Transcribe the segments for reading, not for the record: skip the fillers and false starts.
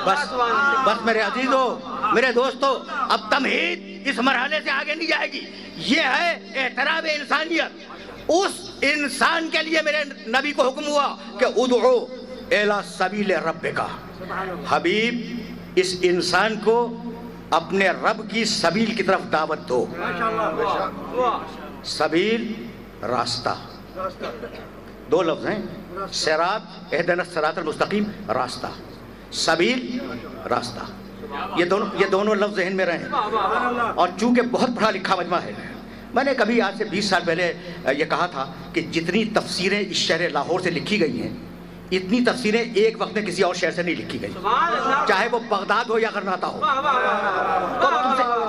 بس میرے عزیزو، میرے دوستو، اب تمہید اس مرحلے سے آگے نہیں جائے گی. یہ ہے احترام انسانیت. اس انسان کے لیے میرے نبی کو حکم ہوا کہ ادعو الی سبیل ربک. حبیب، اس انسان کو اپنے رب کی سبیل کی طرف دعوت دو. سبیل، راستہ، دو لفظ ہیں. صراط، اہدنا الصراط المستقیم، راستہ. سبیل، راستہ. یہ دونوں لفظ ذہن میں رہیں. اور چونکہ بہت پڑھا لکھا مجمع ہے، میں نے کبھی آج سے 20 سال پہلے یہ کہا تھا کہ جتنی تفسیریں اس شہر لاہور سے لکھی گئی ہیں، اتنی تفسیریں ایک وقت میں کسی اور شہر سے نہیں لکھی گئی، چاہے وہ بغداد ہو یا غرناطہ ہو. تو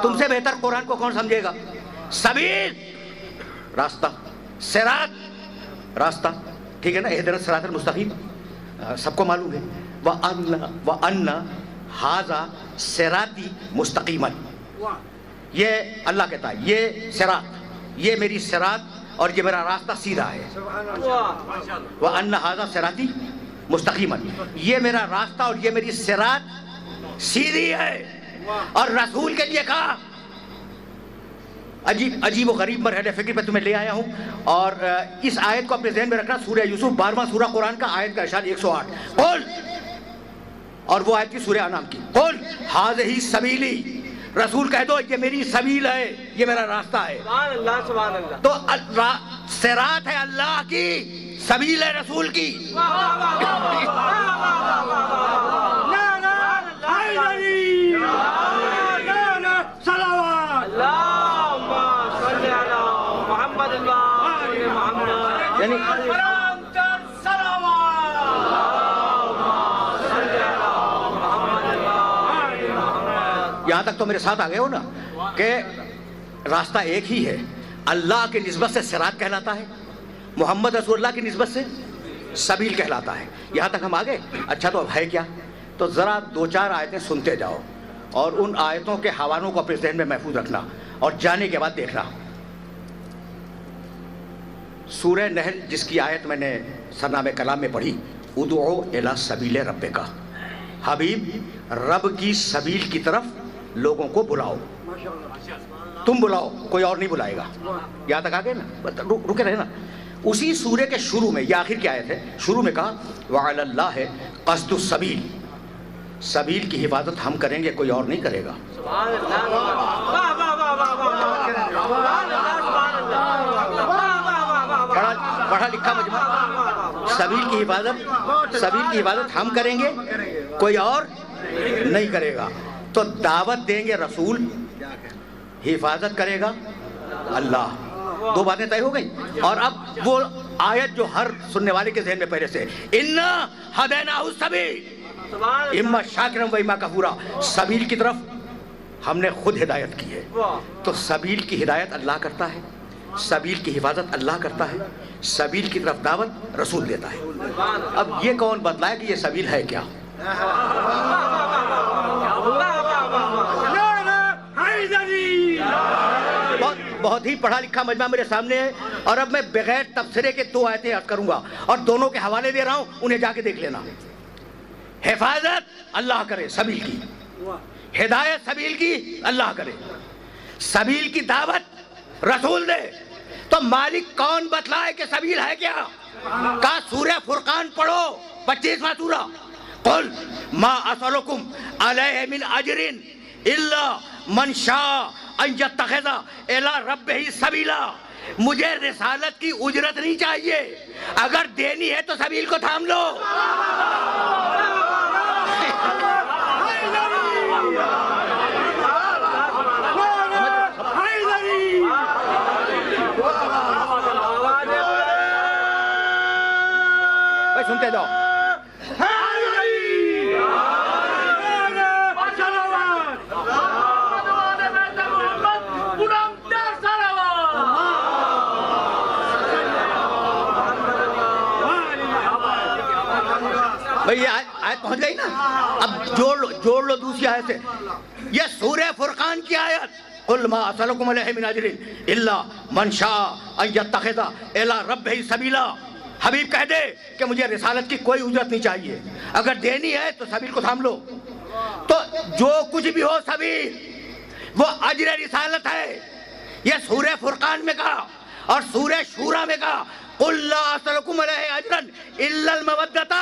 تم سے بہتر قرآن کو کون سمجھے گا؟ سبیل، راستہ. صراط، راستہ، ٹھیک ہے نا؟ اہدنا الصراط المستقیم سب کو معلوم ہے. وَأَنَّ هَذَا صِرَاطِي مُسْتَقِيمًا، یہ اللہ کہتا ہے یہ صراط، یہ میری صراط اور یہ میرا راستہ سیدھا ہے. وَأَنَّ هَذَا صِرَاطِي مُسْتَقِيمًا، یہ میرا راستہ اور یہ میری صراط سیدھی ہے. اور رسول کے لیے کہا. عجیب و غریب مرحلے فکر پہ تمہیں لے آیا ہوں، اور اس آیت کو اپنے ذہن میں رکھنا. سورہ یوسف 12واں سورہ قرآن کا، آیت کا ارشاد 108. قل، اور وہ آیت کی سورہ انعام کی. قل ھذہ سبیلی، رسول کہہ دو یہ میری سبیل ہے، یہ میرا راستہ ہے. سبحان اللہ. تو صراط ہے اللہ کی، سبیل ہے رسول کی. یعنی یہاں تک تو میرے ساتھ آ گئے ہو نا کہ راستہ ایک ہی ہے. اللہ کی نسبت سے صراط کہلاتا ہے، محمد رسول اللہ کی نسبت سے سبیل کہلاتا ہے. یہاں تک ہم آ گئے. اچھا تو اب ہے کیا؟ تو ذرا 2-4 آیتیں سنتے جاؤ اور ان آیتوں کے حوالوں کو اپنے ذہن میں محفوظ رکھنا اور جانے کے بعد دیکھنا. سورہ نحل جس کی آیت میں نے سرنامہ کلام میں پڑھی، ادعو الی سبیل ربک. حبیب، رب کی سبیل کی طرف لوگوں کو بلاؤ. تم بلاؤ، کوئی اور نہیں بلائے گا. یہاں تک آ گئے نا؟ رکے رہے نا. اسی سورہ کے شروع میں، یہ آخر کی آیت ہے، شروع میں کہا وعلی اللہ قصد السبیل، سبیل کی حفاظت ہم کریں گے، کوئی اور نہیں کرے گا. پڑھا لکھا مجمع. سبیل کی حفاظت ہم کریں گے، کوئی اور نہیں کرے گا. تو دعوت دیں گے رسول، حفاظت کرے گا اللہ. 2 باتیں طے ہو گئی. اور اب وہ آیت جو ہر سننے والے کے ذہن میں پہلے سے، انا ہدیناہ السبیل اما شاکرا و اما کفورا، سبیل کی طرف ہم نے خود ہدایت کی ہے. تو سبیل کی ہدایت اللہ کرتا ہے، سبیل کی حفاظت اللہ کرتا ہے، سبیل کی طرف دعوت رسول دیتا ہے. اب یہ کون بتلائے کہ یہ سبیل ہے کیا؟ بہت ہی پڑھا لکھا مجمع میرے سامنے ہے. اور اب میں بغیر تبصرے کے 2 آیتیں عرض کروں گا اور دونوں کے حوالے دے رہا ہوں، انہیں جا کے دیکھ لینا. حفاظت اللہ کرے سبیل کی، ہدایت سبیل کی اللہ کرے، سبیل کی دعوت رسول دے. تو مالک کون بتلائے کہ سبیل ہے کیا؟ کہا سورہ فرقان پڑھو، 25واں سورہ. قل ما اسألکم علیہ من اجر الا من شاء ان یتخذ الی ربہ سبیلا. مجھے رسالت کی اجرت نہیں چاہیے، اگر دینی ہے تو سبیل کو تھام لو. سنتے جاؤ. بھئی یہ آیت پہنچ گئی نا؟ اب جوڑ لو دوسری آیت سے. یہ سورہ فرقان کی آیت، قل ما اسألکم علیہ من اجر الا من شاء ان یتخذ الی ربہ سبیلا. حبیب کہہ دے کہ مجھے رسالت کی کوئی اجرت نہیں چاہیے، اگر دینی ہے تو سبیل کو تھام لو. جو کچھ بھی ہو سبیل وہ اجر رسالت ہے. یہ سورہ فرقان میں کہا اور سورہ شورى میں کہا قل لا اسألكم علیہ اجرا الا المودۃ.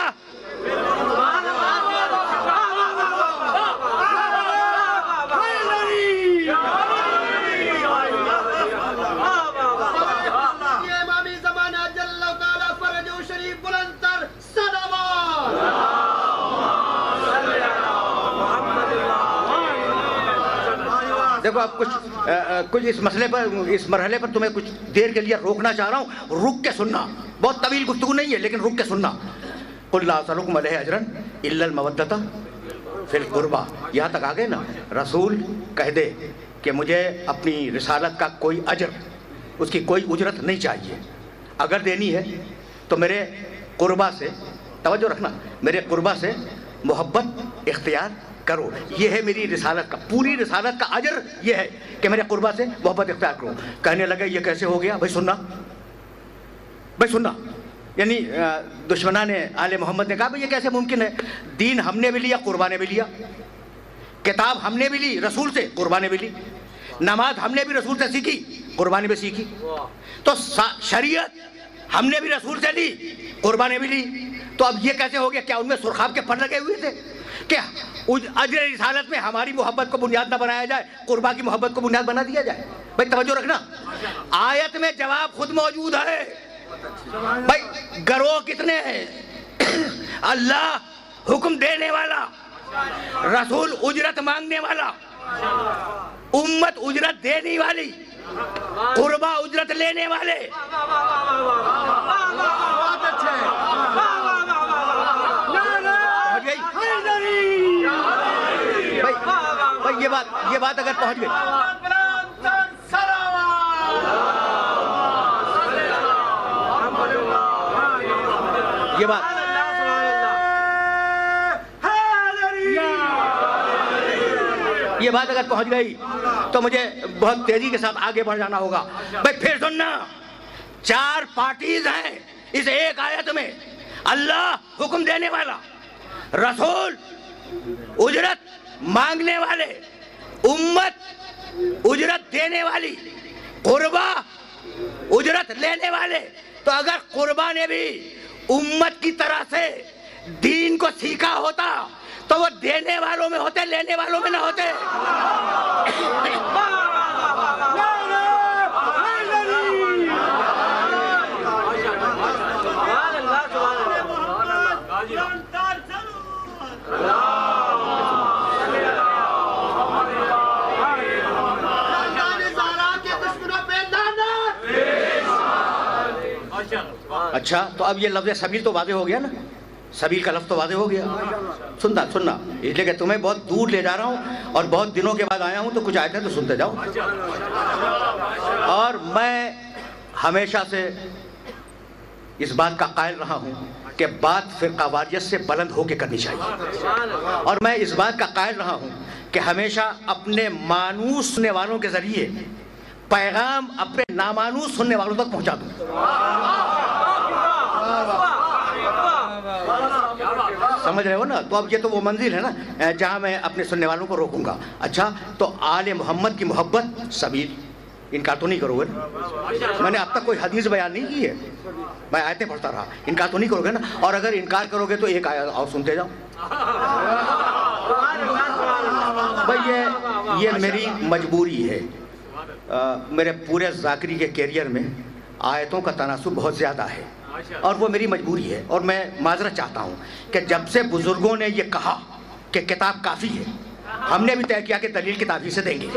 دیکھو اب کچھ اس مسئلے پر اس مرحلے پر تمہیں کچھ دیر کے لیے روکنا چاہ رہا ہوں. رک کے سننا, بہت طویل گفتگو نہیں ہے لیکن رک کے سننا. قل لا اسألكم علیہ اجرا الا المودۃ فی القربى. یہاں تک آ گئے نا. رسول کہہ دے کہ مجھے اپنی رسالت کا کوئی اجر, اس کی کوئی اجرت نہیں چاہیے. اگر دینی ہے تو میرے قربا سے, توجہ رکھنا, میرے قربا سے محبت اختیار کرو. یہ ہے میری رسالت کا, پوری رسالت کا اجر یہ ہے کہ میرے قربا سے محبت اختیار کرو. کہنے لگے یہ کیسے ہو گیا؟ بھائی سننا. یعنی دشمنان آل محمد نے کہا بھائی یہ کیسے ممکن ہے؟ دین ہم نے بھی لیا, قربا نے بھی لیا. کتاب ہم نے بھی لی رسول سے, قربا نے بھی لی. نماز ہم نے بھی رسول سے سیکھی, قربا نے بھی سیکھی. تو شریعت ہم نے بھی رسول سے لی, قربا نے بھی لی. تو اب یہ کیسے ہو گیا؟ کیا ان میں سرخاب کے پر لگے ہوئے تھے کہ اجر رسالت میں ہماری محبت کو بنیاد نہ بنایا جائے, قربا کی محبت کو بنیاد بنا دیا جائے؟ بھائی توجہ رکھنا, آیت میں جواب خود موجود ہے. بھائی گروہ کتنے ہیں؟ اللہ حکم دینے والا, رسول اجرت مانگنے والا, امت اجرت دینے والی, قربا اجرت لینے والے. یہ بات اگر پہنچ گئی, یہ بات اگر پہنچ گئی تو مجھے بہت تیزی کے ساتھ آگے بڑھ جانا ہوگا. بھائی پھر سننا, 4 پارٹیز ہیں اس ایک آیت میں. اللہ حکم دینے والا, رسول اجرت مانگنے والے, امت اجرت دینے والی, قربا اجرت لینے والے. تو اگر قربا نے بھی امت کی طرح سے دین کو سیکھا ہوتا تو وہ دینے والوں میں ہوتے, لینے والوں میں نہ ہوتے. اچھا تو اب یہ لفظ سبیل تو واضح ہو گیا نا, سبیل کا لفظ تو واضح ہو گیا. سننا اس لیے کہ تمہیں بہت دور لے جا رہا ہوں اور بہت دنوں کے بعد آیا ہوں, تو کچھ آیتیں تو سنتے جاؤ. اور میں ہمیشہ سے اس بات کا قائل رہا ہوں کہ بات فرقہ واریت سے بلند ہو کے کرنی چاہیے. اور میں اس بات کا قائل رہا ہوں کہ ہمیشہ اپنے مانوس سننے والوں کے ذریعے پیغام اپنے نامانوس سننے والوں تک پہنچا دوں. سمجھ رہے ہو نا؟ تو اب یہ تو وہ منزل ہے نا جہاں میں اپنے سننے والوں کو روکوں گا. اچھا تو آل محمد کی محبت سبیل, انکار تو نہیں کرو گے نا؟ میں نے اب تک کوئی حدیث بیان نہیں کی ہے, میں آیتیں پڑھتا رہا. انکار تو نہیں کرو گے نا؟ اور اگر انکار کرو گے تو ایک آیت اور سنتے جاؤ. بھائی یہ میری مجبوری ہے. میرے پورے ذاکری کے کیریئر میں آیتوں کا تناسب بہت زیادہ ہے اور وہ میری مجبوری ہے. اور میں معذرت چاہتا ہوں کہ جب سے بزرگوں نے یہ کہا کہ کتاب کافی ہے, ہم نے بھی طے کیا کہ دلیل کتاب ہی سے دیں گے.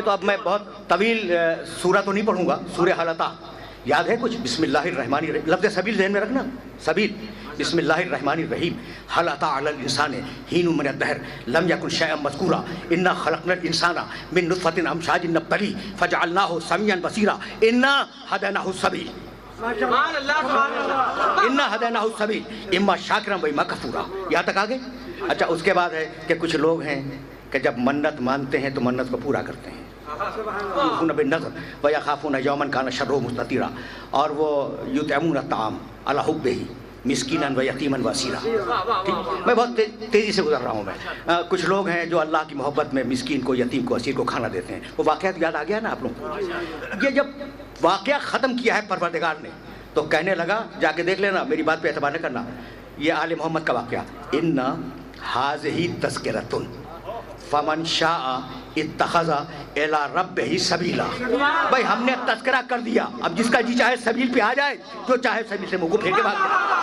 تو اب میں بہت طویل سورہ تو نہیں پڑھوں گا. سورہ حلطہ یاد ہے کچھ؟ بسم اللہ الرحمن الرحیم, لفظ سبیل ذہن میں رکھنا, سبیل. بسم اللہ الرحمن الرحیم. هل اتى على الانسان حين من الدهر لم يكن شيئا مذكورا انا خلقنا الانسان من نطفة امشاج نبتليه فجعلناه سميعا بصيرا انا هديناه السبيل. انا ہدیناہ السبیل اما شاکرا و اما کفورا. یہاں تک آگے. اچھا اس کے بعد ہے کہ کچھ لوگ ہیں کہ جب منت مانتے ہیں تو منت کو پورا کرتے ہیں. یوفون بالنذر ویخافون یوما کان شرہ مستطیرا. اور وہ یطعمون الطعام علی حبہ مسکینا و یتیما و اسیرا. میں بہت تیزی سے گزر رہا ہوں. میں کچھ لوگ ہیں جو اللہ کی محبت میں مسکین کو، یتیم کو، اسیر کو کھانا دیتے ہیں. وہ واقعات یاد آ گیا نا آپ لوگوں کو. یہ جب واقعہ ختم کیا ہے پروردگار نے تو کہنے لگا، جا کے دیکھ لینا، میری بات پہ اعتبار نہ کرنا، یہ آل محمد کا واقعہ. ان ھذہ تذکرۃ فمن شاء اتخذ الی ربہ سبیلا. بھائی ہم نے تذکرہ کر دیا، اب جس کا جی چاہے سبیل پہ آ جائے، جو چاہے سبیل سے منہ کو پھیر کے بھاگ جائے.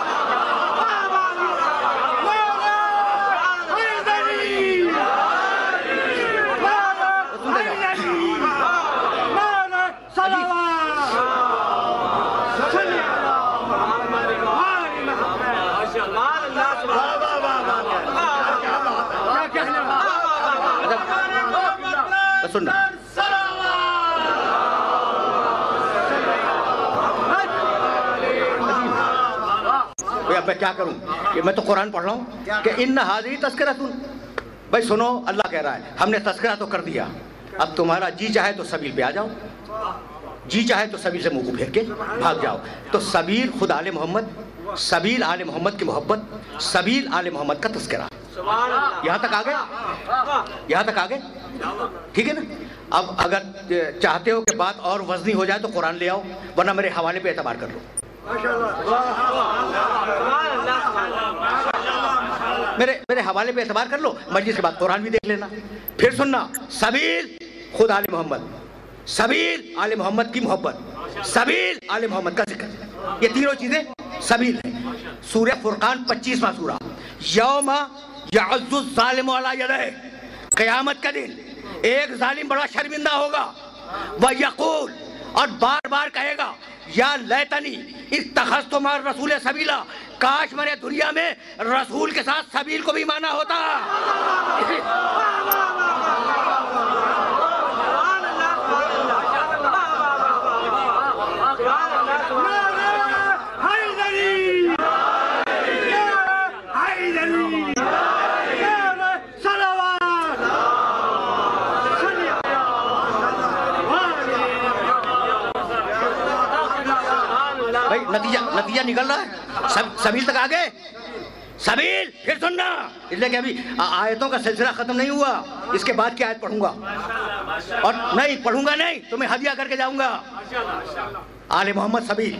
سننا اب میں کیا کروں کہ میں تو قرآن پڑھ رہا ہوں کہ ان ھذہ تذکرۃ. بھائی سنو، اللہ کہہ رہا ہے ہم نے تذکرہ تو کر دیا، اب تمہارا جی چاہے تو سبیل پہ آ جاؤ، جی چاہے تو سبیل سے منہ کو پھیر کے بھاگ جاؤ. تو سبیل خود آل محمد، سبیل آل محمد کی محبت، سبیل آل محمد کا تذکرہ. یہاں تک آگے، یہاں تک آگے ٹھیک ہے نا. اب اگر چاہتے ہو کہ بات اور وزنی ہو جائے تو قرآن لے آؤ، ورنہ میرے حوالے پہ اعتبار کر لو. میرے حوالے پہ اعتبار کر لو، مجلس کے بعد قرآن بھی دیکھ لینا. پھر سننا، سبیل خود آل محمد، سبیل آل محمد کی محبت، سبیل آل محمد کا ذکر، یہ تینوں چیزیں سبیل ہیں. سورہ فرقان 25واں سورہ. یوم یعض الظالم علی یدیہ، قیامت کا دن ایک ظالم بڑا شرمندہ ہوگا. وَيَقُولُ، اور بار بار کہے گا، یا لیتنی اتخذت مع الرسول سبیلا، کاش میں نے دنیا میں رسول کے ساتھ سبیل کو بھی مانا ہوتا. نتیجہ نکل رہا ہے. سبیل تک آگے، سبیل. پھر سننا، اس لیے کہ ابھی آیتوں کا سلسلہ ختم نہیں ہوا، اس کے بعد کی آیت پڑھوں گا، اور نہیں پڑھوں گا نہیں تو میں ہدیہ کر کے جاؤں گا. آل محمد سبیل،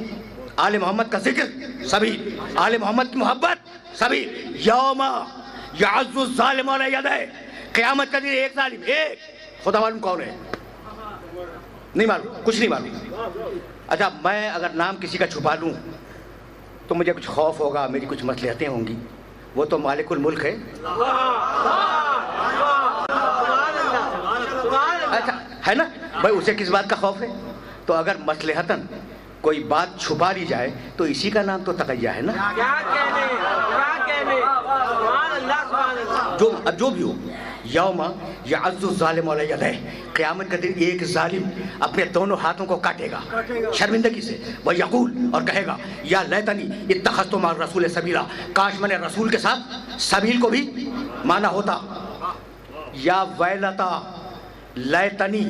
آل محمد کا ذکر سبیل، آل محمد کی محبت سبیل. یوم یعض الظالم علی یدیہ، قیامت کا دن ایک ظالم، ایک. خدا معلوم کون ہے؟ نہیں معلوم، کچھ نہیں معلوم. اچھا میں اگر نام کسی کا چھپا لوں تو مجھے کچھ خوف ہوگا، میری کچھ مصلحتیں ہوں گی. وہ تو مالک الملک ہے. اچھا ہے نا بھائی، اسے کس بات کا خوف ہے؟ تو اگر مصلحتاً کوئی بات چھپا لی جائے تو اسی کا نام تو تقیہ ہے نا. جو بھی ہو، یوم یعض الظالم علی یدیہ، قیامت کا دن ایک ظالم اپنے دونوں ہاتھوں کو کاٹے گا شرمندگی سے. وَيَقُولُ، اور کہے گا، یا لیتنی اتخذت مع الرسول سبیلا، کاش میں نے رسول کے ساتھ سبیل کو بھی مانا ہوتا. یا ویلتا لیتنی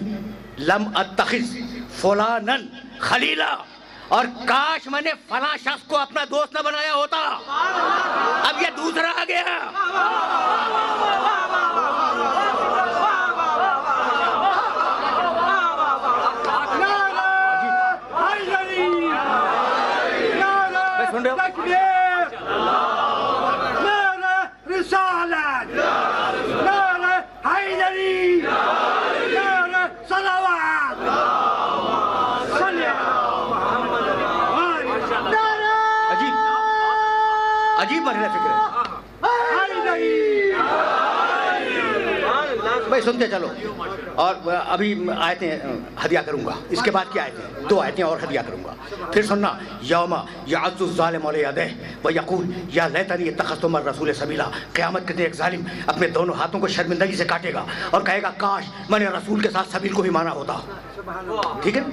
لم اتخذ فلانا خلیلا، اور کاش میں نے فلاں شخص کو اپنا دوست نہ بنایا ہوتا. اب یہ دوسرا آ گیا. سن رہے ہو؟ رسالت، حیدری، صلوات. عجیب مرحلہ فکر ہے. بھائی سنتے چلو. اور ابھی آیتیں ہدیہ کروں گا, اس کے بعد کیا آیتیں, 2 آیتیں اور ہدیہ کروں گا. پھر سننا, یوم یعض الظالم علی یدیہ ویقول یا لیتنی اتخذت مع الرسول سبیلا. قیامت کے دن ایک ظالم اپنے دونوں ہاتھوں کو شرمندگی سے کاٹے گا اور کہے گا کاش میں نے رسول کے ساتھ سبیل کو بھی مانا ہوتا. ٹھیک ہے,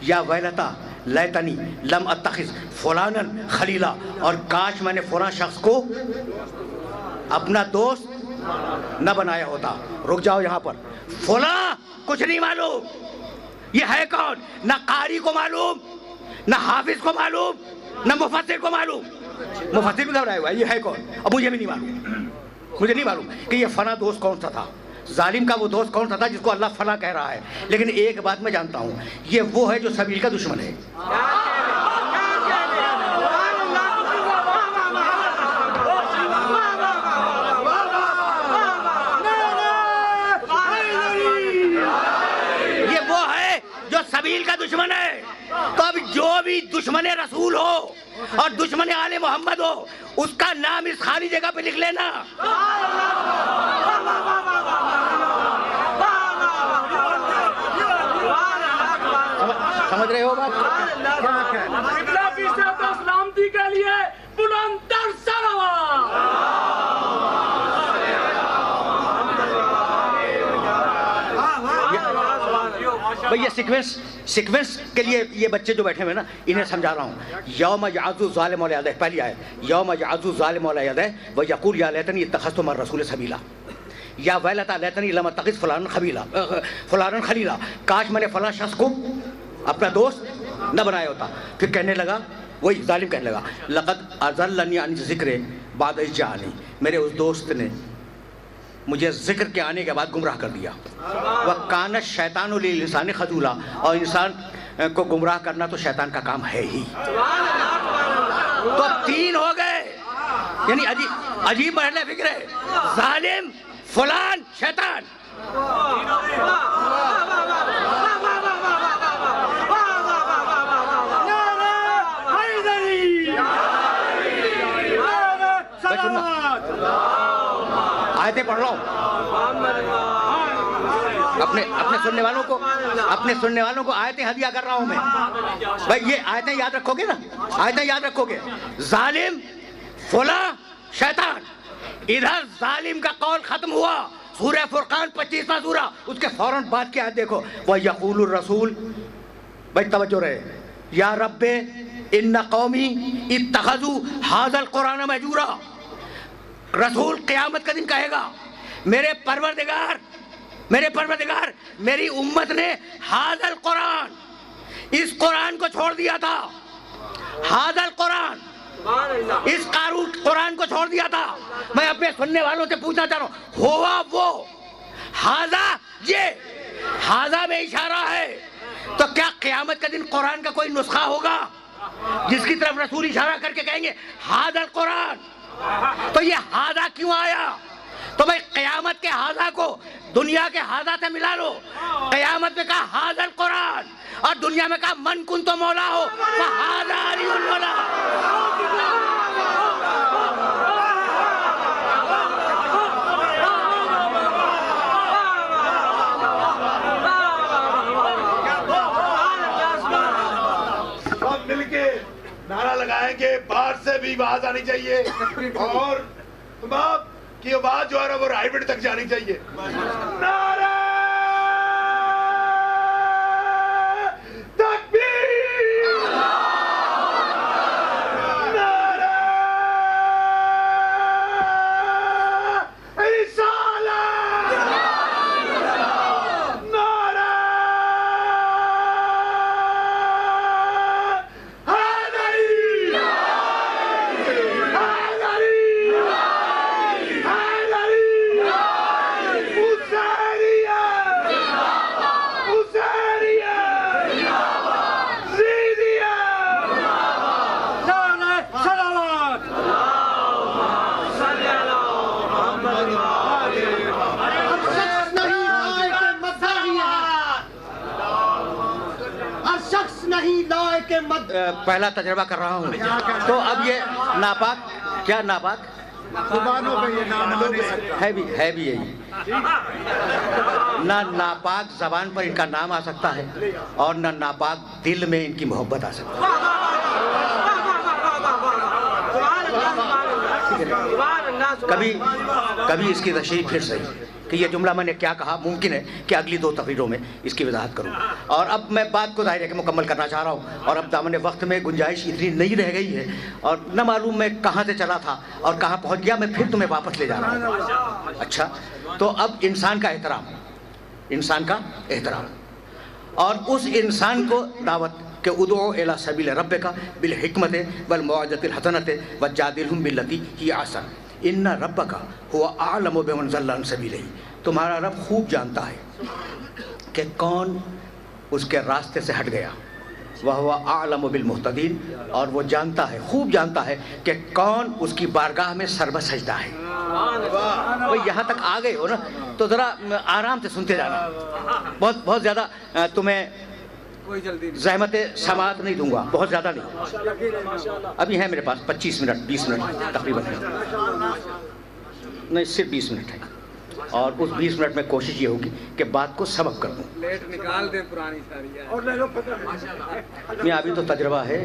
یا ویلتا لیتنی لم اتخذ فلانا خلیلا, اور کاش میں نے فلاں شخص کو اپنا دوست نہ بنایا ہوتا. رک جاؤ یہاں پر, فلاں کچھ نہیں معلوم, یہ ہے کون؟ نہ قاری کو معلوم, نہ حافظ کو معلوم, نہ مفسر کو معلوم. مفسر بھی گھبرایا ہوا ہے, یہ ہے کون؟ اب مجھے بھی نہیں معلوم, مجھے نہیں معلوم کہ یہ فلاں دوست کون سا تھا, ظالم کا وہ دوست کون سا تھا جس کو اللہ فلاں کہہ رہا ہے. لیکن ایک بات میں جانتا ہوں, یہ وہ ہے جو سبیل کا دشمن ہے. یہ وہ ہے جو سبیل کا دشمن ہے. تو اب جو بھی دشمن رسول ہو اور دشمن آل محمد ہو, اس کا نام اس خالی جگہ پہ لکھ لینا. سمجھ رہے ہو بات؟ سلامتی کے لیے بلند تر بھئی یہ سیکوینس کے لیے یہ بچے جو بیٹھے ہوئے نا, انہیں سمجھا رہا ہوں. یوم یعض الظالم علی یدیہ, پہلی آیت, یوم یعض الظالم علی یدیہ ویقول یا لیتنی اتخذت مع الرسول سبیلا. یا ویلتا لیتنی لم اتخذ فلانا خلیلا, کاش میں نے فلاں شخص کو اپنا دوست نہ بنایا ہوتا. پھر کہنے لگا, وہی ظالم کہنے لگا, لقد اضلنی عن الذکر بعد اذ جاءنی, میرے اس دوست نے مجھے ذکر کے آنے کے بعد گمراہ کر دیا. وَكَانَ الشَّيْطَانُ لِلْإِنسَانِ خَذُولًا, اور انسان کو گمراہ کرنا تو شیطان کا کام ہے ہی. تو اب 3 ہو گئے, یعنی عجیب مرحلہ فکر ہے, ظالم, فلان, شیطان. آیتیں پڑھ رہا ہوں اپنے سننے والوں کو آیتیں ہدیہ کر رہا ہوں میں. بھائی یہ آیتیں یاد رکھو گے نا, آیتیں یاد رکھو گے. ظالم, فلاں, شیطان. ادھر ظالم کا قول ختم ہوا, سورہ فرقان 25واں سورہ, اس کے فوراً بعد کی آیت دیکھو, وَيَقُولُ الرَّسُولُ. بھائی توجہ رہے, یا رب ان قومی اتخذوا ھذا القرآن مہجورا. رسول قیامت کا دن کہے گا, میرے پروردگار میری امت نے ھذا القرآن, اس قرآن کو چھوڑ دیا تھا. ھذا القرآن, اس قرآن کو چھوڑ دیا تھا. میں اپنے سننے والوں سے پوچھنا چاہ رہا ہوں, ہوا وہ ھذا, یہ ھذا میں اشارہ ہے, تو کیا قیامت کا دن قرآن کا کوئی نسخہ ہوگا جس کی طرف رسول اشارہ کر کے کہیں گے ھذا القرآن؟ تو یہ ھذا کیوں آیا؟ تو بھائی قیامت کے ھذا کو دنیا کے ھذا سے ملا لو. قیامت میں کہا ھذا القرآن, اور دنیا میں کہا من کنت مولا ہو فھذا علی المولا. سب مل کے نعرہ لگائیں گے, باہر سے بھی آواز آنی چاہیے, اور امام کی آواز جو ہے نا وہ رائبٹ تک جانی چاہیے. نعرہ تکبیر, نعرہ رسالت, نعرہ پہلا تجربہ کر رہا ہوں, تو اب یہ ناپاک, کیا ناپاک زبانوں پہ یہ نام آ نہیں سکتا ہے بھی یہی. نہ ناپاک زبان پر ان کا نام آ سکتا ہے اور نہ ناپاک دل میں ان کی محبت آ سکتی ہے. کبھی اس کی تشریح پھر صحیح کہ یہ جملہ میں نے کیا کہا ممکن ہے کہ اگلی 2 تقریروں میں اس کی وضاحت کروں. اور اب میں بات کو ظاہر ہے کہ مکمل کرنا چاہ رہا ہوں اور اب دامن وقت میں گنجائش اتنی نہیں رہ گئی ہے اور نہ معلوم میں کہاں سے چلا تھا اور کہاں پہنچ گیا. میں پھر تمہیں واپس لے جا رہا ہوں. اچھا تو اب انسان کا احترام اور اس انسان کو دعوت کہ ادعو الی سبیل ربک بالحکمت والموعظۃ الحسنۃ وجادلھم باللتی ہی احسن ان ربک هو اعلم بمن ضل عن سبیلہ. تمہارا رب خوب جانتا ہے کہ کون اس کے راستے سے ہٹ گیا. وَهُوَ أَعْلَمُ بِالْمُهْتَدِينَ اور وہ جانتا ہے خوب جانتا ہے کہ کون اس کی بارگاہ میں سربہ سجدہ ہے. وہ یہاں تک آ گئے ہو نا تو ذرا آرام سے سنتے جانا. بہت زیادہ تمہیں زحمت سماعت نہیں دوں گا, بہت زیادہ نہیں. ابھی ہے میرے پاس 25 منٹ 20 منٹ تقریباً ہے, نہیں صرف 20 منٹ ہے اور اس 20 منٹ میں کوشش یہ ہوگی کہ بات کو سبق کر دوں. لیٹ نکال دیں پرانی ساری. میں ابھی تو تجربہ ہے.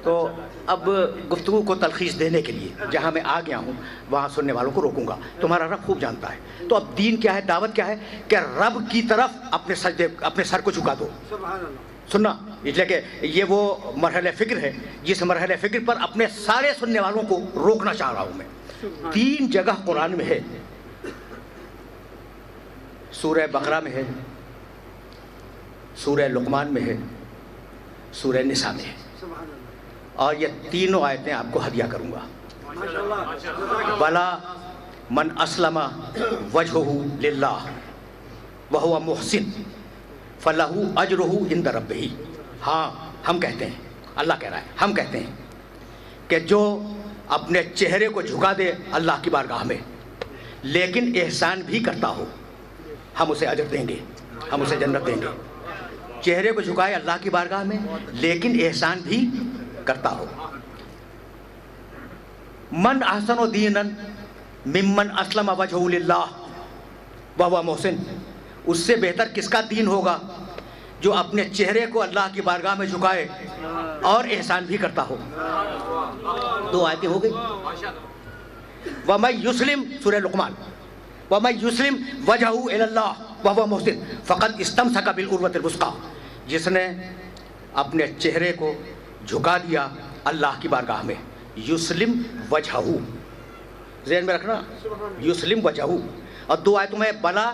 تو اب گفتگو کو تلخیص دینے کے لیے جہاں میں آ گیا ہوں وہاں سننے والوں کو روکوں گا. تمہارا رب خوب جانتا ہے. تو اب دین کیا ہے, دعوت کیا ہے کہ رب کی طرف اپنے سر کو جھکا دو. سننا اس لیے کہ یہ وہ مرحلہ فکر ہے جس مرحلہ فکر پر اپنے سارے سننے والوں کو روکنا چاہ رہا ہوں میں. 3 جگہ قرآن میں ہے, سورہ بقرہ میں ہے, سورہ لقمان میں ہے, سورہ نساء میں ہے. اور یہ تینوں آیتیں آپ کو ہدیہ کروں گا. بلا من اسلم وجہہ للہ وہو محسن فلہ اجرہ عند ربہ. ہاں ہم کہتے ہیں, اللہ کہہ رہا ہے, ہم کہتے ہیں کہ جو اپنے چہرے کو جھکا دے اللہ کی بارگاہ میں لیکن احسان بھی کرتا ہو, ہم اسے اجر دیں گے, ہم اسے جنت دیں گے. چہرے کو جھکائے اللہ کی بارگاہ میں لیکن احسان بھی کرتا ہو. من احسن دینا ممن اسلم وجہہ للہ وہو محسن. اس سے بہتر کس کا دین ہوگا جو اپنے چہرے کو اللہ کی بارگاہ میں جھکائے اور احسان بھی کرتا ہو. 2 آیتیں ہو گئی. وَمَن يُسْلِمْ سورہ لقمان وَمَن يُسْلِمْ وَجْهَهُ إِلَى اللَّهِ وَهُوَ مُحْسِنٌ فَقَدْ اسْتَمْسَكَ بِالْعُرْوَةِ الْوُثْقَىٰ. جس نے اپنے چہرے کو جھکا دیا اللہ کی بارگاہ میں, یسلم وجہہ, ذہن میں رکھنا, یسلم وجہہ. اور 2 آیتوں میں بلا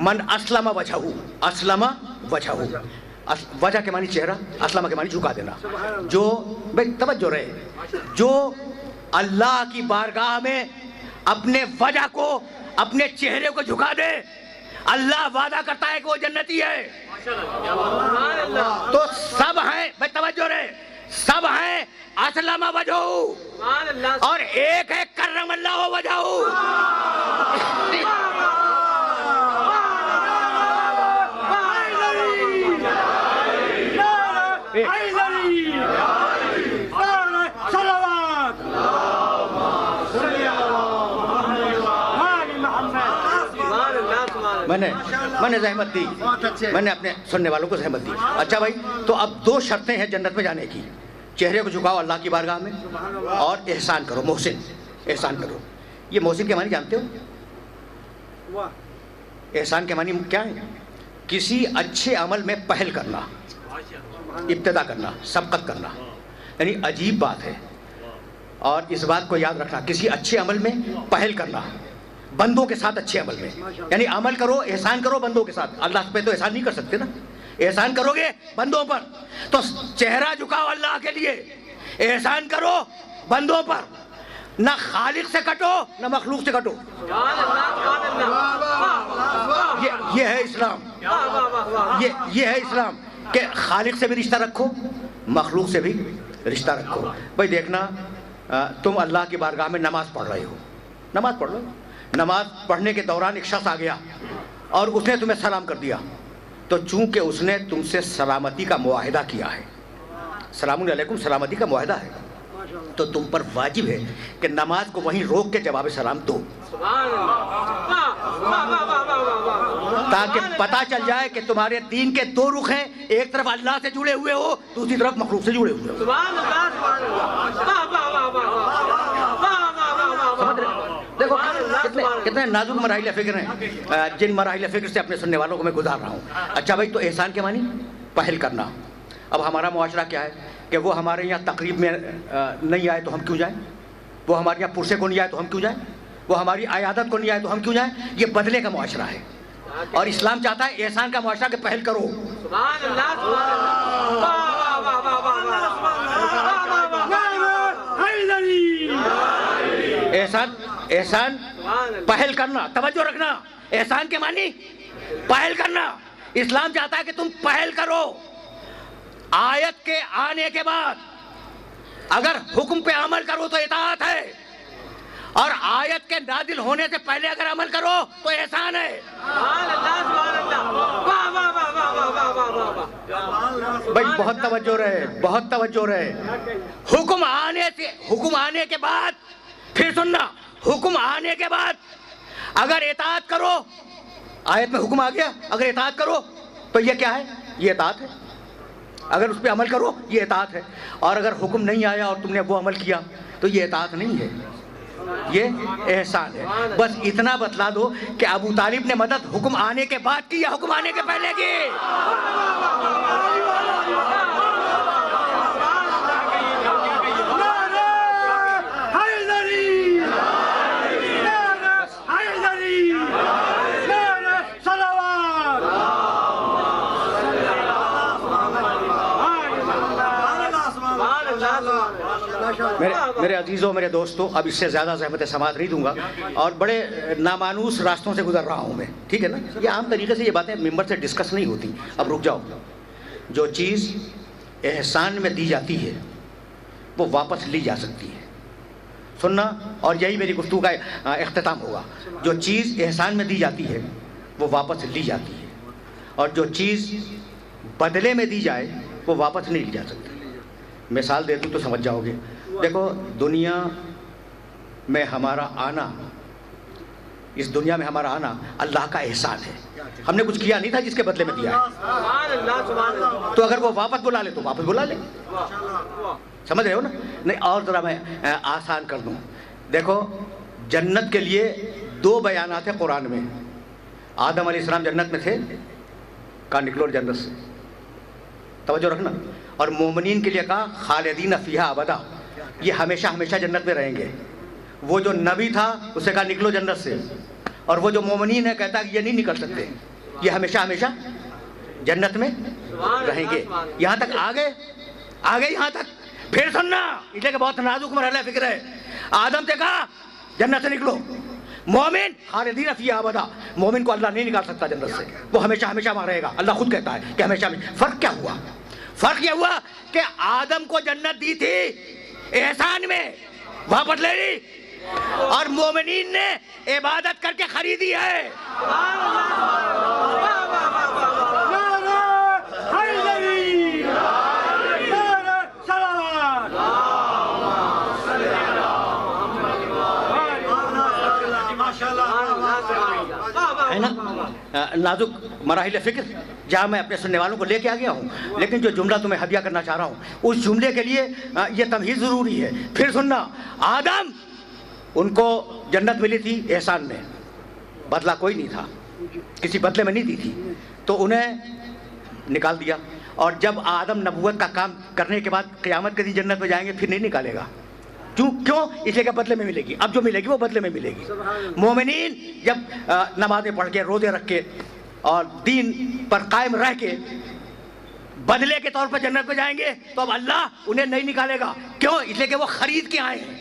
من اسلم وجہہ, اسلم وجہہ, وجہ کے معنی چہرہ, اسلم کے معنی جھکا دینا. جو بھائی توجہ رہے, جو اللہ کی بارگاہ میں اپنے وجہ کو اپنے چہرے کو جھکا دے اللہ وعدہ کرتا ہے کہ وہ جنتی ہے. تو سب ہیں, بھائی توجہ رہے, سب ہیں اسلم وجہہ اور ایک ہے کرم اللہ وجہہ. میں نے زحمت دی, میں نے اپنے سننے والوں کو زحمت دی. اچھا بھائی, تو اب 2 شرطیں ہیں جنت میں جانے کی. چہرے کو جھکاؤ اللہ کی بارگاہ میں اور احسان کرو, محسن, احسان کرو. یہ محسن کے معنی جانتے ہو؟ احسان کے معنی کیا ہے؟ کسی اچھے عمل میں پہل کرنا, ابتدا کرنا, سبقت کرنا. یعنی عجیب بات ہے اور اس بات کو یاد رکھنا, کسی اچھے عمل میں پہل کرنا, بندوں کے ساتھ اچھے عمل میں. یعنی عمل کرو, احسان کرو بندوں کے ساتھ. اللہ پہ تو احسان نہیں کر سکتے نا, احسان کرو گے بندوں پر. تو چہرہ جھکاؤ اللہ کے لیے, احسان کرو بندوں پر, نہ خالق سے کٹو نہ مخلوق سے کٹو. یہ ہے اسلام, یہ ہے اسلام کہ خالق سے بھی رشتہ رکھو, مخلوق سے بھی رشتہ رکھو. بھائی دیکھنا, تم اللہ کی بارگاہ میں نماز پڑھ رہے ہو, نماز پڑھ رہے ہو, نماز پڑھنے کے دوران ایک شخص آ گیا اور اس نے تمہیں سلام کر دیا. تو چونکہ اس نے تم سے سلامتی کا معاہدہ کیا ہے، سلام علیکم سلامتی کا معاہدہ ہے، تو تم پر واجب ہے کہ نماز کو وہیں روک کے جواب سلام دو، تاکہ پتہ چل جائے کہ تمہارے دین کے دو رخ ہیں، ایک طرف اللہ سے جڑے ہوئے ہو، دوسری طرف مخلوق سے جڑے ہوئے ہو۔ دیکھو کتنے نازک مراحل فکر ہیں، جن مراحل فکر سے اپنے سننے والوں کو میں گزار رہا ہوں۔ اچھا بھائی، تو احسان کے معنی پہل کرنا۔ اب ہمارا معاشرہ کیا ہے کہ وہ ہمارے یہاں تقریب میں نہیں آئے تو ہم کیوں جائیں، وہ ہمارے یہاں پرسے کو نہیں آئے تو ہم کیوں جائیں، وہ ہماری عیادت کو نہیں آئے تو ہم کیوں جائیں۔ یہ بدلے کا معاشرہ ہے، اور اسلام چاہتا ہے احسان کا معاشرہ کہ پہل کرو۔ احسان پہل کرنا، توجہ رکھنا، احسان کے معنی پہل کرنا۔ اسلام چاہتا ہے کہ تم پہل کرو۔ آیت کے آنے کے بعد اگر حکم پہ عمل کرو تو اطاعت ہے، اور آیت کے نازل ہونے سے پہلے اگر عمل کرو تو احسان ہے۔ بھائی بہت توجہ رہے، بہت توجہ رہے۔ حکم آنے کے بعد، پھر سننا، حکم آنے کے بعد اگر اطاعت کرو، آیت میں حکم آ گیا، اگر اطاعت کرو تو یہ کیا ہے؟ یہ اطاعت ہے۔ اگر اس پہ عمل کرو یہ اطاعت ہے، اور اگر حکم نہیں آیا اور تم نے وہ عمل کیا تو یہ اطاعت نہیں ہے، یہ احسان ہے۔ بس اتنا بتلا دو کہ ابو طالب نے مدد حکم آنے کے بعد کی یا حکم آنے کے پہلے کی؟ میرے عزیزوں، میرے دوستوں، اب اس سے زیادہ زحمت سماعت نہیں دوں گا، اور بڑے نامانوس راستوں سے گزر رہا ہوں میں، ٹھیک ہے نا؟ یہ عام طریقے سے یہ باتیں ممبر سے ڈسکس نہیں ہوتی۔ اب رک جاؤ۔ جو چیز احسان میں دی جاتی ہے وہ واپس لی جا سکتی ہے، سننا، اور یہی میری گفتگو کا اختتام ہوگا۔ جو چیز احسان میں دی جاتی ہے وہ واپس لی جاتی ہے، اور جو چیز بدلے میں دی جائے وہ واپس نہیں لی جا سکتی۔ مثال دے دوں تو سمجھ جاؤ گے۔ دیکھو، دنیا میں ہمارا آنا، اس دنیا میں ہمارا آنا اللہ کا احسان ہے۔ ہم نے کچھ کیا نہیں تھا جس کے بدلے میں دیا ہے، تو اگر وہ واپس بلا لے تو واپس بلا لے، سمجھ رہے ہو نا؟ نہیں، اور ذرا میں آسان کر دوں۔ دیکھو، جنت کے لیے دو بیانات ہیں قرآن میں۔ آدم علیہ السلام جنت میں تھے، کہا نکلو جنت سے، توجہ رکھنا، اور مومنین کے لیے کہا خالدین فیہا ابدا، یہ ہمیشہ ہمیشہ جنت میں رہیں گے۔ وہ جو نبی تھا اسے کہا نکلو جنت سے، اور وہ جو مومنین ہے کہتا ہے یہ نہیں نکل سکتے، یہ ہمیشہ ہمیشہ جنت میں رہیں گے۔ یہاں تک آگے یہاں تک۔ پھر سننا، اس لیے کہ بہت نازک مرحلہ فکر ہے۔ آدم سے کہا جنت سے نکلو، مومن خالدین فیہا ابدا، مومن کو اللہ نہیں نکال سکتا جنت سے، وہ ہمیشہ ہمیشہ وہاں رہے گا۔ اللہ خود کہتا ہے کہ ہمیشہ ہمیشہ۔ فرق کیا ہوا؟ فرق یہ ہوا کہ آدم کو جنت دی تھی احسان میں، واپس لے لی، اور مومنین نے عبادت کر کے خریدی ہے۔ ہے نا نازک مراحل فکر جہاں میں اپنے سننے والوں کو لے کے آ گیا ہوں، لیکن جو جملہ تمہیں ہدیہ کرنا چاہ رہا ہوں اس جملے کے لیے یہ تمہید ضروری ہے۔ پھر سننا، آدم ان کو جنت ملی تھی احسان میں، بدلہ کوئی نہیں تھا، کسی بدلے میں نہیں دی تھی، تو انہیں نکال دیا، اور جب آدم نبوت کا کام کرنے کے بعد قیامت کے دن جنت میں جائیں گے پھر نہیں نکالے گا۔ کیوں؟ اس لیے کہ بدلے میں ملے گی، اب جو ملے گی وہ بدلے میں ملے گی۔ مومنین جب نمازیں پڑھ کے، روزے رکھ کے اور دین پر قائم رہ کے بدلے کے طور پر جنت میں جائیں گے تو اب اللہ انہیں نہیں نکالے گا۔ کیوں؟ اس لیے کہ وہ خرید کے آئے ہیں۔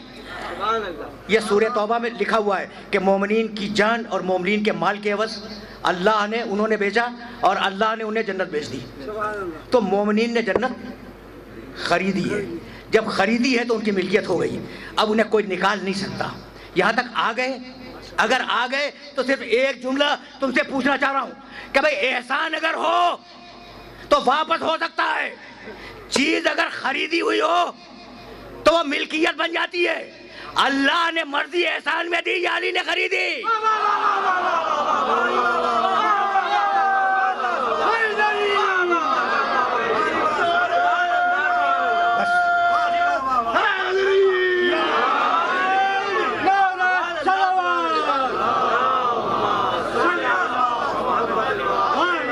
یہ سورہ توبہ میں لکھا ہوا ہے کہ مومنین کی جان اور مومنین کے مال کے عوض اللہ نے انہوں نے بیچا، اور اللہ نے انہیں جنت بیچ دی۔ تو مومنین نے جنت خریدی ہے، جب خریدی ہے تو ان کی ملکیت ہو گئی، اب انہیں کوئی نکال نہیں سکتا۔ یہاں تک آ گئے اگر آ گئے تو صرف ایک جملہ تم سے پوچھنا چاہ رہا ہوں کہ بھئی احسان اگر ہو تو واپس ہو سکتا ہے، چیز اگر خریدی ہوئی ہو تو وہ ملکیت بن جاتی ہے۔ اللہ نے مرضی احسان میں دی یا علی نے خریدی؟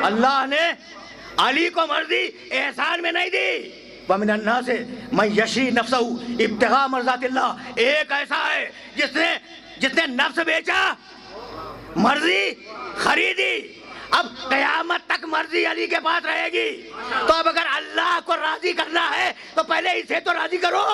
اللہ نے علی کو مرضی احسان میں نہیں دی۔ وَمِنَ النَّاسِ مَن يَشْرِي نَفْسَهُ ابْتِغَاءَ مرضات اللہ، ایک ایسا ہے جس نے نفس بیچا، مرضی خریدی۔ اب قیامت تک مرضی علی کے پاس رہے گی، تو اب اگر اللہ کو راضی کرنا ہے تو پہلے اسے تو راضی کرو۔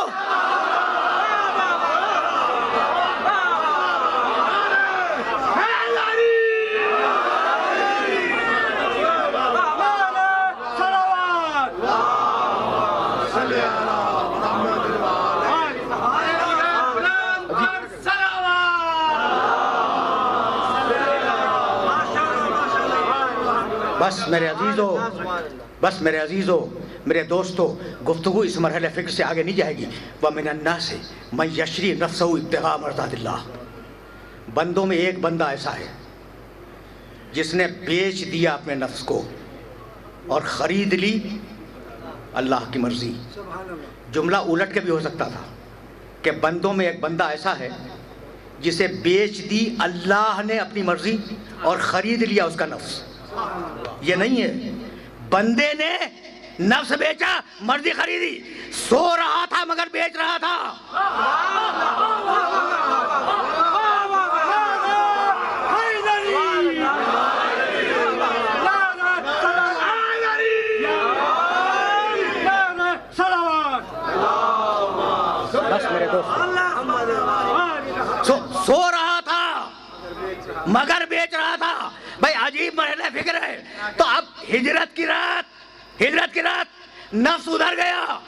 بس میرے عزیزو، میرے دوستو، گفتگو اس مرحلے فکر سے آگے نہیں جائے گی۔ وَمِنَ النَّاسِ مَن يَشْرِي نَفْسَهُ ابْتِغَاءَ مرضات اللہ، بندوں میں ایک بندہ ایسا ہے جس نے بیچ دیا اپنے نفس کو اور خرید لی اللہ کی مرضی۔ جملہ الٹ کے بھی ہو سکتا تھا کہ بندوں میں ایک بندہ ایسا ہے جسے بیچ دی اللہ نے اپنی مرضی اور خرید لیا اس کا نفس۔ یہ نہیں ہے، بندے نے نفس بیچا، مرضی خریدی، سو رہا تھا مگر بیچ رہا تھا۔ بس میرے دوست، سو رہا تھا مگر بیچ رہا تھا۔ بھائی عجیب مرحلہ فکر ہے۔ تو اب ہجرت کی رات نفس ادھر گیا،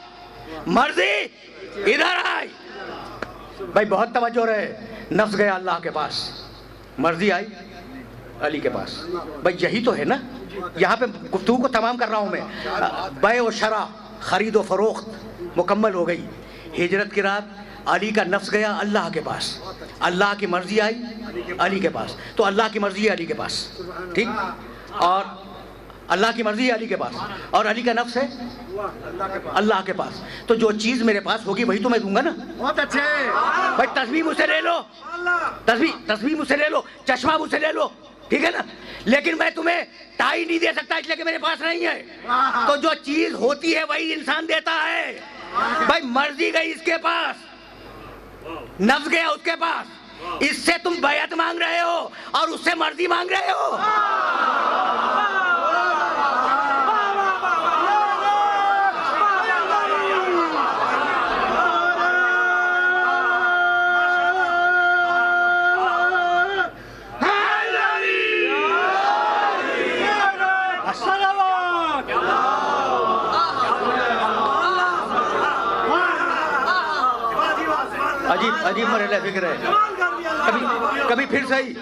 مرضی ادھر آئی۔ بھائی بہت توجہ رہے، نفس گیا اللہ کے پاس، مرضی آئی علی کے پاس۔ بھائی یہی تو ہے نا، یہاں پہ گفتگو کو تمام کر رہا ہوں میں۔ بیع و شرع، خرید و فروخت مکمل ہو گئی۔ ہجرت کی رات علی کا نفس گیا اللہ کے پاس، اللہ کی مرضی آئی علی کے پاس، تو اللہ کی مرضی ہے علی کے پاس، ٹھیک، اور اللہ کی مرضی ہے علی کے پاس، اور علی کا نفس ہے اللہ کے پاس۔ تو جو چیز میرے پاس ہوگی وہی تو میں دوں گا نا۔ بہت اچھے بھائی تسبیح مجھ سے لے لو، تسبیح مجھ سے لے لو، چشمہ مجھ سے لے لو، ٹھیک ہے نا، لیکن میں تمہیں ٹائی نہیں دے سکتا اس لیے کہ میرے پاس نہیں ہے۔ تو جو چیز ہوتی ہے وہی انسان دیتا ہے۔ بھائی مرضی گئی اس کے پاس، نفس گیا اس کے پاس، اس سے تم بیعت مانگ رہے ہو اور اس سے مرضی مانگ رہے ہو۔ عجیب مرحلہ فکر ہے۔ کبھی پھر صحیح،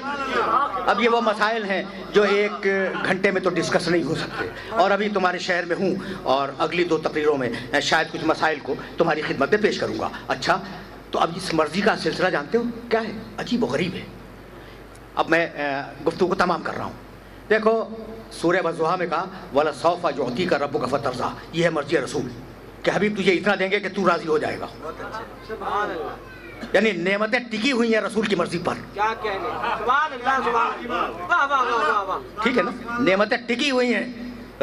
اب یہ وہ مسائل ہیں جو ایک گھنٹے میں تو ڈسکس نہیں ہو سکتے، اور ابھی تمہارے شہر میں ہوں اور اگلی 2 تقریروں میں شاید کچھ مسائل کو تمہاری خدمت میں پیش کروں گا۔ اچھا، تو اب اس مرضی کا سلسلہ جانتے ہو کیا ہے؟ عجیب و غریب ہے۔ اب میں گفتگو کو تمام کر رہا ہوں۔ دیکھو سورہ والضحیٰ میں کہا وَلَسَوْفَ يُعْطِيكَ رَبُّكَ فَتَرْضَىٰ، یہ ہے مرضی رسول کہ حبیب تجھے اتنا دیں گے کہ تو راضی ہو جائے گا۔ یعنی نعمتیں ٹکی ہوئی ہیں رسول کی مرضی پر، ٹھیک ہے نا، نعمتیں ٹکی ہوئی ہیں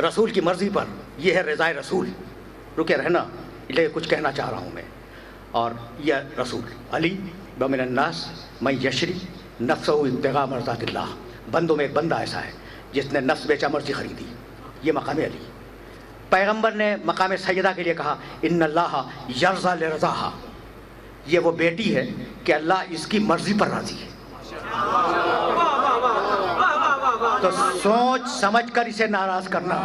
رسول کی مرضی پر، یہ ہے رضائے رسول۔ رکے رہنا، لیکن کچھ کہنا چاہ رہا ہوں میں۔ اور یہ رسول علی وَمِنَ النَّاسِ مَن يَشْرِي نَفْسَهُ ابْتِغَاءَ مرضات اللہ، بندوں میں ایک بندہ ایسا ہے جس نے نفس بیچا، مرضی خریدی، یہ مقام علی۔ پیغمبر نے مقام سیدہ کے لیے کہا ان اللہ یرضیٰ لرضاہا، یہ وہ بیٹی ہے کہ اللہ اس کی مرضی پر راضی ہے۔ تو سوچ سمجھ کر اسے ناراض کرنا.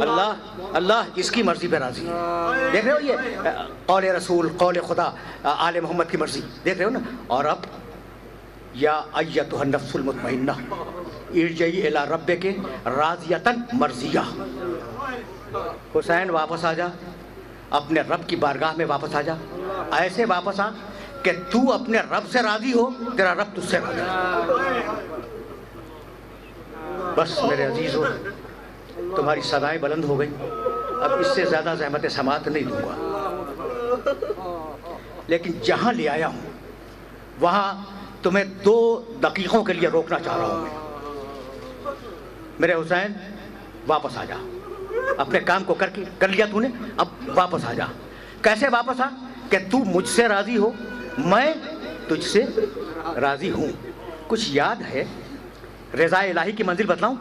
اللہ اللہ اس کی مرضی پہ راضی ہے. دیکھ رہے ہو یہ قول رسول، قول خدا، آل محمد کی مرضی دیکھ رہے ہو نا. اور اب یا ایتھا النفس المطمئنہ ارجعی الی ربک راضیۃ مرضیہ. حسین واپس آ جا، اپنے رب کی بارگاہ میں واپس آ جا. ایسے واپس آ کہ تو اپنے رب سے راضی ہو، تیرا رب تجھ سے راضی ہو. بس میرے عزیزو، تمہاری صدائیں بلند ہو گئی. اب اس سے زیادہ زحمت سماعت نہیں دوں گا، لیکن جہاں لے آیا ہوں وہاں تمہیں 2 دقیقوں کے لیے روکنا چاہ رہا ہوں میں. میرے حسین واپس آ جا. اپنے کام کو کر لیا تو نے، اب واپس آ جا. کیسے واپس آ کہ تو مجھ سے راضی ہو، میں تجھ سے راضی ہوں. کچھ یاد ہے رضا الہی کی منزل بتلاؤں؟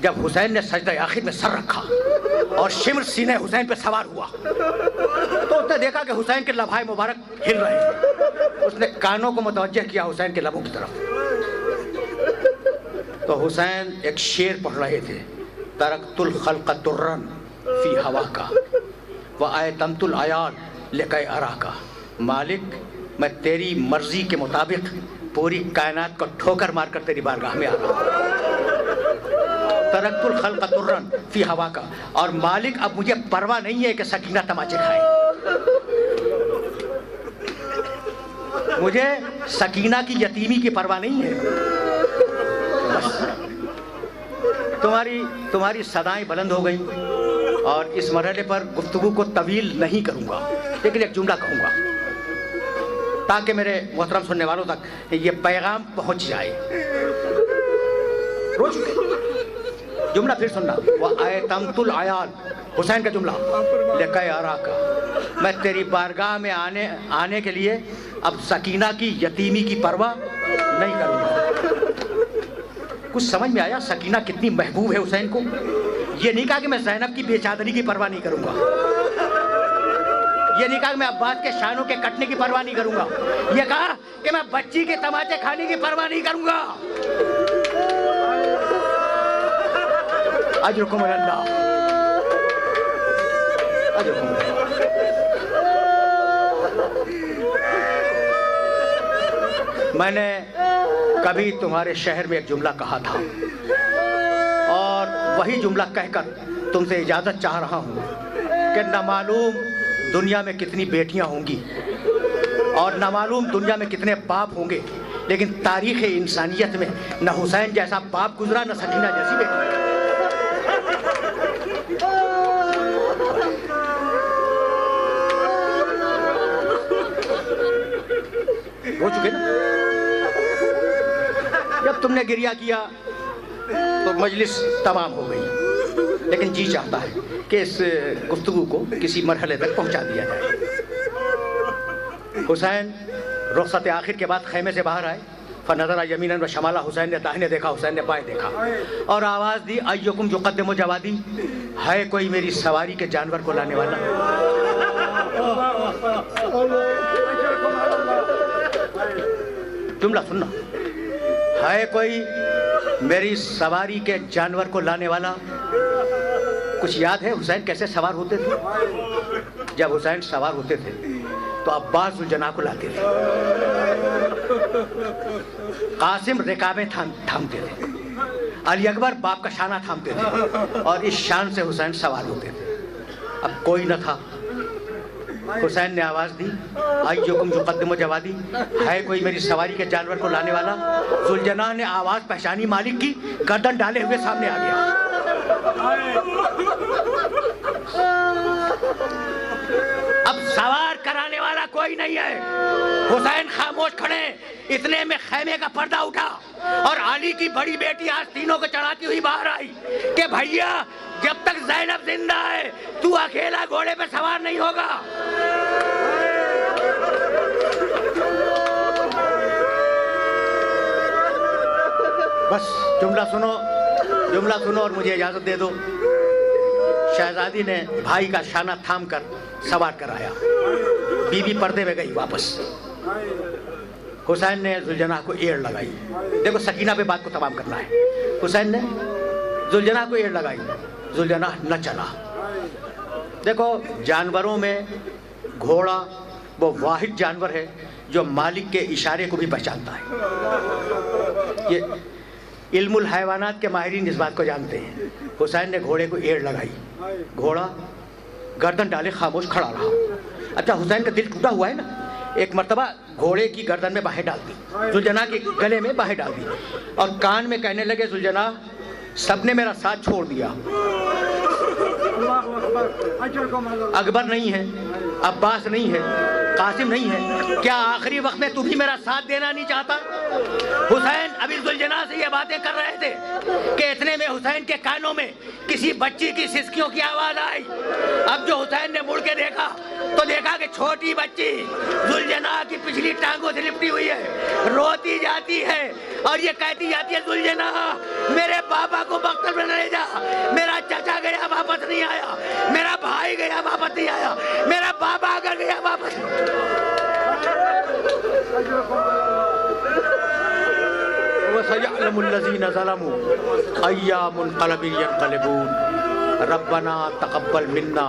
جب حسین نے سجدہ آخر میں سر رکھا اور شمر سینے حسین پہ سوار ہوا تو اس نے دیکھا کہ حسین کے لبھائے مبارک ہل رہے ہیں. اس نے کانوں کو متوجہ کیا حسین کے لبوں کی طرف. تو حسین ایک شعر پڑھ رہے تھے، ترکت الخلق ترا فی ہواکا وآیتمت العیال لکی اراکا. مالک میں تیری مرضی کے مطابق پوری کائنات کو ٹھوکر مار کر تیری بارگاہ میں آ رہا ہوں. ترکت الخلق ترا فی ہواکا. اور مالک اب مجھے پرواہ نہیں ہے کہ سکینہ تماچے کھائے. مجھے سکینہ کی یتیمی کی پرواہ نہیں ہے. بس تمہاری صدائیں بلند ہو گئیں اور اس مرحلے پر گفتگو کو طویل نہیں کروں گا، لیکن ایک جملہ کہوں گا تاکہ میرے محترم سننے والوں تک یہ پیغام پہنچ جائے. رو چکے. جملہ پھر سننا، وآیتمت العیال، حسین کا جملہ، لکی اراکا. میں تیری بارگاہ میں آنے کے لیے اب سکینہ کی یتیمی کی پرواہ نہیں کروں گا. کچھ سمجھ میں آیا سکینہ کتنی محبوب ہے حسین کو؟ یہ نہیں کہا کہ میں زینب کی بے چادری کی پرواہ نہیں کروں گا، یہ نہیں کہا کہ میں عباس کے شانوں کے کٹنے کی پرواہ نہیں کروں گا، یہ کہا کہ میں بچی کے تماچے کھانے کی پرواہ نہیں کروں گا. اجرکم اللہ، اجرکم اللہ. میں نے کبھی تمہارے شہر میں ایک جملہ کہا تھا اور وہی جملہ کہہ کر تم سے اجازت چاہ رہا ہوں کہ نہ معلوم دنیا میں کتنی بیٹیاں ہوں گی اور نہ معلوم دنیا میں کتنے باپ ہوں گے، لیکن تاریخ انسانیت میں نہ حسین جیسا باپ گزرا، نہ سکینہ جیسی بیٹی. ہو چکے نا. جب تم نے گریہ کیا تو مجلس تمام ہو گئی، لیکن جی چاہتا ہے کہ اس گفتگو کو کسی مرحلے تک پہنچا دیا جائے. حسین رخصت آخر کے بعد خیمے سے باہر آئے. فنظر یمینا و شمالا، حسین نے داہنے دیکھا، حسین نے بائیں دیکھا اور آواز دی، ایکم یقدم جوادی، ہے کوئی میری سواری کے جانور کو لانے والا؟ جملہ سننا، ہے کوئی میری سواری کے جانور کو لانے والا؟ کچھ یاد ہے حسین کیسے سوار ہوتے تھے؟ جب حسین سوار ہوتے تھے تو عباس ذوالجناح کو لاتے تھے، قاسم رکابیں تھامتے تھے، علی اکبر باپ کا شانہ تھامتے تھے اور اس شان سے حسین سوار ہوتے تھے. اب کوئی نہ تھا. حسین نے آواز دی، ایکم یقدم جوادی، ہے کوئی میری سواری کے جانور کو لانے والا؟ ذوالجناح نے آواز پہچانی، مالک کی، گردن ڈالے ہوئے سامنے آ گیا. اب سوار کرانے والا کوئی نہیں ہے. حسین خاموش کھڑے. اتنے میں خیمے کا پردہ اٹھا اور علی کی بڑی بیٹی آستینوں کو چڑھاتی ہوئی باہر آئی کہ بھیا جب تک زینب زندہ ہے تو اکیلا گھوڑے پہ سوار نہیں ہوگا. بس جملہ سنو اور مجھے اجازت دے دو. شہزادی نے بھائی کا شانہ تھام کر سوار کرایا. بی بی پردے میں گئی واپس. حسین نے ذوالجناح کو ایڑ لگائی. دیکھو سکینہ پہ بات کو تمام کرنا ہے. حسین نے ذوالجناح کو ایڑ لگائی, ذوالجناح نہ چلا. دیکھو جانوروں میں گھوڑا وہ واحد جانور ہے جو مالک کے اشارے کو بھی پہچانتا ہے. یہ علم الحیوانات کے ماہرین اس بات کو جانتے ہیں. حسین نے گھوڑے کو ایڑ لگائی, گھوڑا گردن ڈالے خاموش کھڑا رہا. اچھا حسین کا دل ٹوٹا ہوا ہے نا, ایک مرتبہ گھوڑے کی گردن میں باہیں ڈال دی, ذوالجناح کے گلے میں باہیں ڈال دی اور کان میں کہنے لگے ذوالجناح سب نے میرا ساتھ چھوڑ دیا, اکبر نہیں ہے, عباس نہیں ہے, قاسم نہیں ہے, کیا آخری وقت میں تم بھی میرا ساتھ دینا نہیں چاہتا؟ حسین ابھی ذوالجناح سے یہ باتیں کر رہے تھے کہ اتنے میں حسین کے کانوں میں کسی بچی کی سسکیوں کی آواز آئی. اب جو حسین نے مڑ کے دیکھا تو دیکھا کہ چھوٹی بچی ذوالجناح کی پچھلی ٹانگوں سے لپٹی ہوئی ہے, روتی جاتی ہے اور یہ کہتی جاتی ہے ذوالجناح میرے بابا کو مقتل میں لے جا, میرا چچا گیا واپس نہیں آیا, میرا بھائی گیا واپس نہیں آیا, میرا بابا اگر گیا واپس. وَسَيَعْلَمُ الَّذِينَ ظَلَمُوا أَيَّ مُنْقَلَبٍ يَنْقَلِبُونَ رَبَّنَا تَقَبَّلْ مِنَّا